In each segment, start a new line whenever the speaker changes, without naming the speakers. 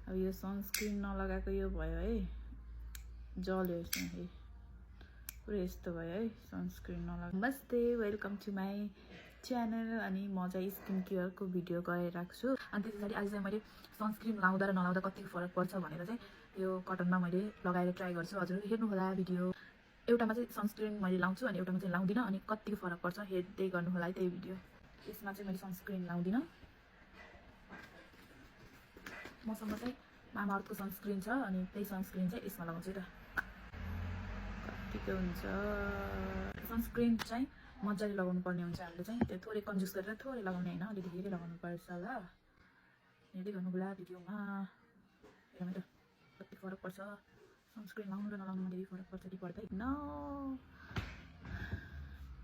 अब यो सनस्क्रिन नलगाएको यो भयो है, जल्यो यसमा है, पुरै यस्तो भयो है सनस्क्रिन नलगा। नमस्ते, वेलकम टु माई च्यानल। अनि म चाहिँ स्किन केयरको भिडियो गरिरहेको छु। अनि त्यस पछाडि आज चाहिँ मैले सनस्क्रिन लाउँदा र नलाउँदा कति फरक पर्छ भनेर चाहिँ यो कटनमा मैले लगाएर ट्राई गर्छु। हजुर हेर्नु होला भिडियो। एउटामा चाहिँ सनस्क्रिन मैले लाउँछु अनि एउटामा चाहिँ लाउँदिनँ, अनि कतिको फरक पर्छ हेर्दै गर्नु होला है त्यही भिडियो। यसमा चाहिँ मैले सनस्क्रिन लाउँदिनँ। मसँग चाहिँ मामाअर्थको सनस्क्रिन छ अनि त्यही सनस्क्रिन चाहिँ यसमा लगाउँछु त। कतिको हुन्छ सनस्क्रिन चाहिँ मजाले लगाउनु पर्ने हुन्छ। हामीले चाहिँ त्यो थोरै कन्जुस गरेर थोरै लगाउने होइन, अलिकति धेरै लगाउनु पर्छ ल। हेर्दै गर्नु होला भिडियोमा। हेरौँ त कति फरक पर्छ सनस्क्रिन लाउनु र नलाउनुमा। धेरै फरक पर्छ कि पर्दैन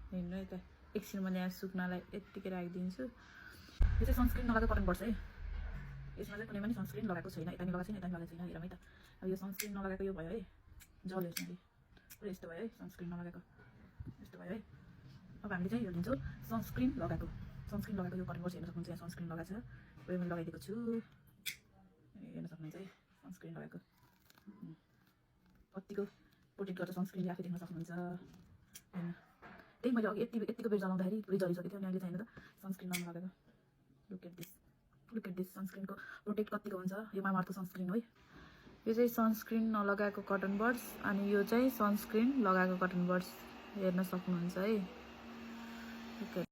हेर्नु है त। एकछिन म यहाँ सुक्नलाई यत्तिकै राखिदिन्छु। यो चाहिँ सनस्क्रिन नलाएको कटन पर्छ है। यसमा चाहिँ कुनै पनि सनस्क्रिन लगाएको छैन, यता नि लगाएको छैन, यता नि लगाएको छैन। हेरौँ है त। अब यो सनस्क्रिन नलगाएको यो भयो है, जल्यो यसमा पुरै यस्तो भयो है सनस्क्रिन नलगाएको, यस्तो भयो है। अब हामीले चाहिँ यो लिन्छौँ सनस्क्रिन लगाएको। सनस्क्रिन लगाएको यो कटन पर्छ, हेर्न सक्नुहुन्छ यहाँ सनस्क्रिन लगाएको छ। यो मैले लगाइदिएको छु, हेर्न सक्नुहुन्छ है सनस्क्रिन लगाएको कतिको प्रोटेक्ट गर्छ सनस्क्रिनले, आफै देख्न सक्नुहुन्छ होइन। त्यही मैले अघि यतिको बेर चलाउँदाखेरि पुरै जलिसकेको थियो। अनि अहिले चाहिँ हेर्नु त सनस्क्रिन नलगाएको। लुक एट दिस सनस्क्रिनको प्रोटेक्ट कतिको हुन्छ। यो मामाअर्थको सनस्क्रिन हो है। यो चाहिँ सनस्क्रिन नलगाएको कटन बड्स अनि यो चाहिँ सनस्क्रिन लगाएको कटन बड्स हेर्न सक्नुहुन्छ है।